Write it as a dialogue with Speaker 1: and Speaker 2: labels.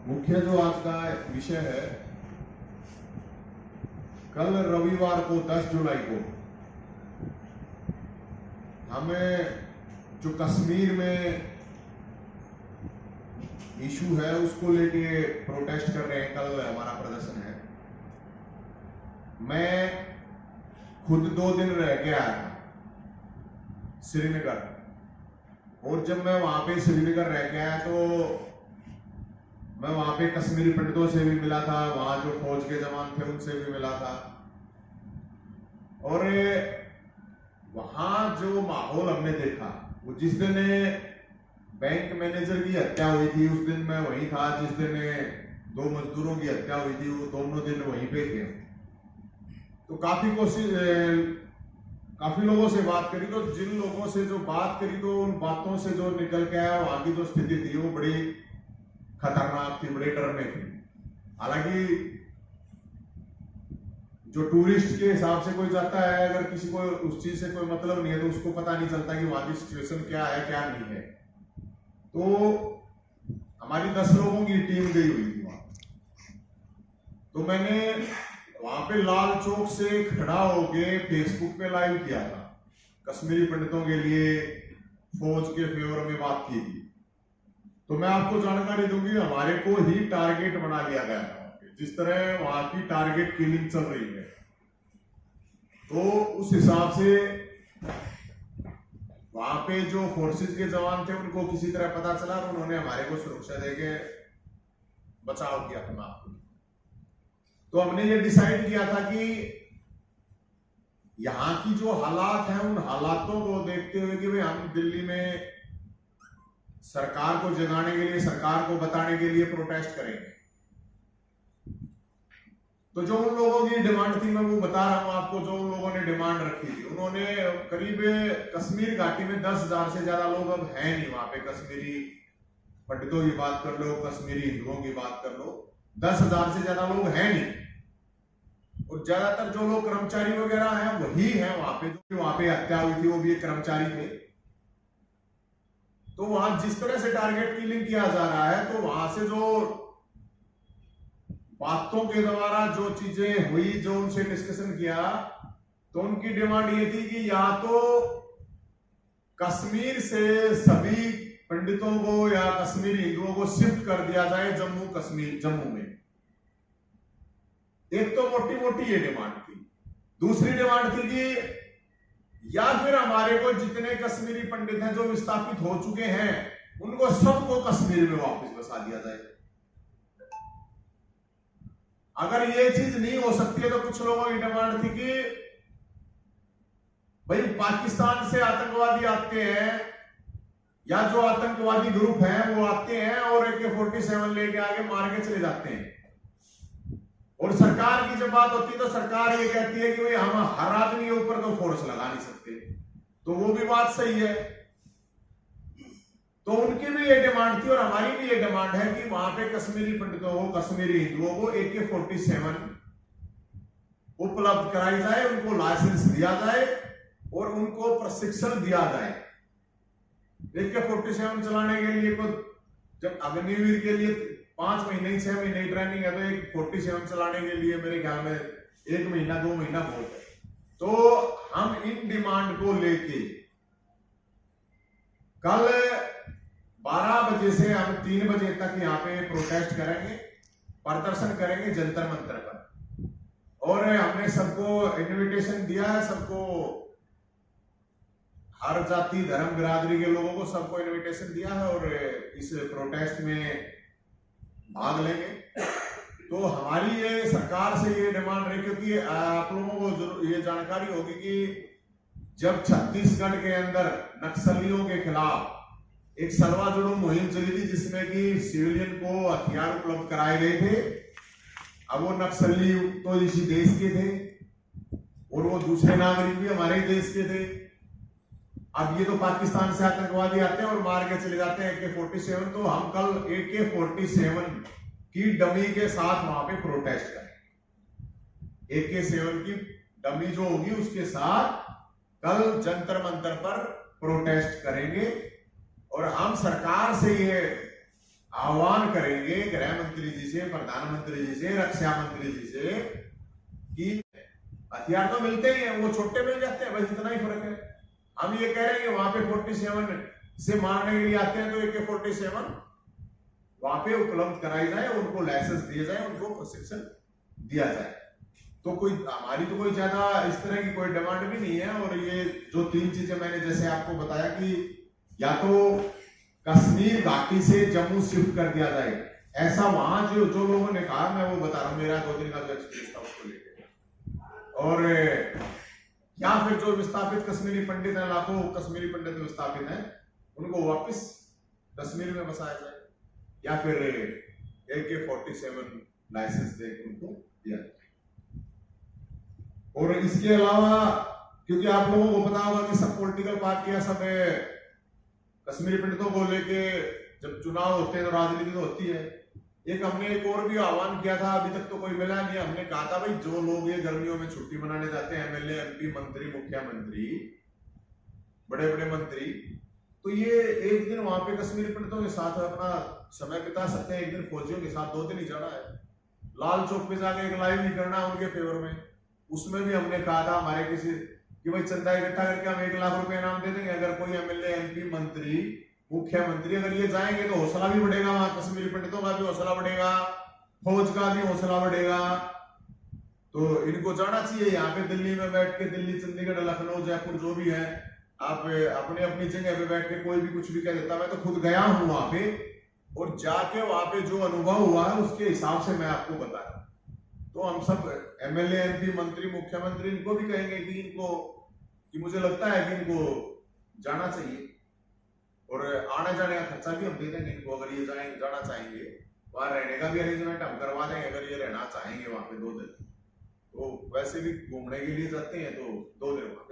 Speaker 1: मुख्य जो आज का विषय है, कल रविवार को 10 जुलाई को हमें जो कश्मीर में इशू है उसको लेके प्रोटेस्ट कर रहे हैं। कल हमारा प्रदर्शन है। मैं खुद 2 दिन रह के आया था श्रीनगर, और जब मैं वहां पे श्रीनगर रह के आया तो मैं वहां पे कश्मीरी पंडितों से भी मिला था, वहां जो फौज के जवान थे उनसे भी मिला था, और वहां जो माहौल हमने देखा, वो जिस दिन बैंक मैनेजर की हत्या हुई थी उस दिन मैं वहीं था, जिस दिन 2 मजदूरों की हत्या हुई थी वो दोनों दिन वहीं पे थे। तो काफी लोगों से बात करी, तो जिन लोगों से जो बात करी तो उन बातों से जो निकल के आया वहां की जो स्थिति थी वो बड़ी खतरनाक थी, बड़े डर में थी। हालांकि जो टूरिस्ट के हिसाब से कोई जाता है, अगर किसी को उस चीज से कोई मतलब नहीं है तो उसको पता नहीं चलता कि वहां की सिचुएशन क्या है क्या नहीं है। तो हमारी 10 लोगों की टीम गई हुई थी वहां। तो मैंने वहां पे लाल चौक से खड़ा होके फेसबुक पे लाइव किया था, कश्मीरी पंडितों के लिए फौज के फेवर में बात की थी। तो मैं आपको जानकारी दूंगी, हमारे को ही टारगेट बना लिया गया था। जिस तरह वहां की टारगेट किलिंग चल रही है, तो उस हिसाब से वहां पे जो फोर्सेस के जवान थे उनको किसी तरह पता चला तो उन्होंने हमारे को सुरक्षा देके बचाव किया था। आपको तो हमने ये डिसाइड किया था कि यहाँ की जो हालात हैं उन हालातों को देखते हुए कि भाई हम दिल्ली में सरकार को जगाने के लिए, सरकार को बताने के लिए प्रोटेस्ट करेंगे। तो जो उन लोगों की डिमांड थी मैं वो बता रहा हूं आपको। जो उन लोगों ने डिमांड रखी थी, उन्होंने करीब कश्मीर घाटी में 10,000 से ज्यादा लोग अब हैं नहीं वहां पे। कश्मीरी पंडितों की बात कर लो, कश्मीरी हिंदुओं की बात कर लो, 10,000 से ज्यादा लोग हैं नहीं। और ज्यादातर जो लोग कर्मचारी वगैरह हैं वही हैं वहां पे। जो वहां पे हत्या हुई थी वो भी एक कर्मचारी थे। तो वहां जिस तरह से टारगेट किलिंग किया जा रहा है, तो वहां से जो बातों के द्वारा जो चीजें हुई, जो उनसे डिस्कशन किया, तो उनकी डिमांड ये थी कि या तो कश्मीर से सभी पंडितों को या कश्मीरी हिंदुओं को शिफ्ट कर दिया जाए जम्मू में। एक तो मोटी मोटी ये डिमांड थी। दूसरी डिमांड थी कि या फिर हमारे को जितने कश्मीरी पंडित हैं जो विस्थापित हो चुके हैं उनको सबको कश्मीर में वापस बसा दिया जाए। अगर ये चीज नहीं हो सकती है तो कुछ लोगों की डिमांड थी कि भाई पाकिस्तान से आतंकवादी आते हैं या जो आतंकवादी ग्रुप हैं वो आते हैं और AK-47 लेके आगे मार के चले जाते हैं। और सरकार की जब बात होती है तो सरकार ये कहती है कि भाई हम हर आदमी के ऊपर तो फोर्स लगा नहीं सकते। तो वो भी बात सही है। तो उनकी भी ये डिमांड थी और हमारी भी ये डिमांड है कि वहां पे कश्मीरी पंडितों को, कश्मीरी हिंदुओं को AK-47 उपलब्ध कराई जाए, उनको लाइसेंस दिया जाए और उनको प्रशिक्षण दिया जाए। AK-47 चलाने के लिए जब अग्निवीर के लिए 5 महीने 6 महीने की ट्रेनिंग है, तो AK-47 चलाने के लिए मेरे ख्याल में 1 महीना 2 महीना बहुत है। तो हम इन डिमांड को लेके कल 12 बजे से हम 3 बजे तक यहाँ पे प्रोटेस्ट करेंगे, प्रदर्शन करेंगे जंतर मंतर पर। और हमने सबको इनविटेशन दिया है, सबको, हर जाति धर्म बिरादरी के लोगों को सबको इनविटेशन दिया है और इस प्रोटेस्ट में भाग लेंगे। तो हमारी ये सरकार से ये डिमांड रही, क्योंकि आप लोगों को जरूर ये जानकारी होगी कि जब छत्तीसगढ़ के अंदर नक्सलियों के खिलाफ एक सलवा जुड़ूम मुहिम चली थी जिसमें कि सिविलियन को हथियार उपलब्ध कराए गए थे। अब वो नक्सली तो इसी देश के थे और वो दूसरे नागरिक भी हमारे देश के थे। अब ये तो पाकिस्तान से आतंकवादी आते हैं और मार के चले जाते हैं AK-47। तो हम कल AK-47 की डमी के साथ वहां पे प्रोटेस्ट करेंगे। AK-7 की डमी जो होगी उसके साथ कल जंतर मंतर पर प्रोटेस्ट करेंगे। और हम सरकार से ये आह्वान करेंगे गृह मंत्री जी से, प्रधानमंत्री जी से, रक्षा मंत्री जी से कि हथियार तो मिलते ही हैं, वो छोटे मिल जाते हैं, बस इतना ही फर्क है। हम ये कह रहे हैं कि वहां पे 47 से मारने के लिए आते हैं तो AK-47 वहां पे उपलब्ध कराई जाए, उनको लाइसेंस दिए जाए, उनको प्रशिक्षण दिया जाए। तो कोई हमारी तो कोई ज्यादा इस तरह की कोई डिमांड भी नहीं है। और ये जो 3 चीजें मैंने जैसे आपको बताया कि या तो कश्मीर घाटी से जम्मू शिफ्ट कर दिया जाए, ऐसा वहां जो लोगों ने कहा, मैं वो बता रहा हूँ, मेरा 2 दिन का जो एक्सपीरियंस था उसको लेकर। और या फिर जो विस्थापित कश्मीरी पंडित हैं, लाखों कश्मीरी पंडित विस्थापित हैं, उनको वापस कश्मीर में बसाया जाए, या फिर AK-47 लाइसेंस दे उनको दिया जाए। और इसके अलावा क्योंकि आप लोगों को पता होगा कि सब पॉलिटिकल पार्टियां सब कश्मीरी पंडितों को लेके जब चुनाव होते हैं तो राजनीति तो होती है। हमने एक और भी आह्वान किया था, अभी तक तो कोई मिला नहीं। हमने कहा था भाई जो लोग ये गर्मियों में छुट्टी मनाने जाते हैं, MLA, MP, मंत्री, मुख्यमंत्री, बड़े बड़े मंत्री, तो ये एक दिन वहां पे कश्मीरी पंडितों के साथ अपना समय बिता सकते हैं। एक दिन फौजियों के साथ 2 दिन ही जाना है, लाल चौक पे जाके एक लाइव नहीं करना उनके फेवर में। उसमें भी हमने कहा था हमारे किसी कि भाई चंदा इकट्ठा करके हम 1 लाख रुपए इनाम दे देंगे, अगर कोई MLA, MP, मंत्री, मुख्यमंत्री अगर ये जाएंगे तो हौसला भी बढ़ेगा, वहां कश्मीरी पंडितों का भी हौसला बढ़ेगा, फौज का भी हौसला बढ़ेगा। तो इनको जाना चाहिए। यहाँ पे दिल्ली में बैठ के, दिल्ली, चंडीगढ़, लखनऊ, जयपुर जो भी है, आप अपने अपनी जगह पे बैठ के कोई भी कुछ भी कह देता। मैं तो खुद गया हूं वहां पे, और जाके वहां पे जो अनुभव हुआ है उसके हिसाब से मैं आपको बता रहा हूं। तो हम सब MLA, MP, मंत्री, मुख्यमंत्री इनको भी कहेंगे कि इनको, कि मुझे लगता है कि इनको जाना चाहिए, और आने जाने का खर्चा भी हम दे देंगे इनको, अगर ये जाना चाहेंगे। वहां रहने का भी अरेंजमेंट हम करवा देंगे, अगर ये रहना चाहेंगे वहां पे 2 दिन। तो वैसे भी घूमने के लिए जाते हैं तो 2 दिन वहां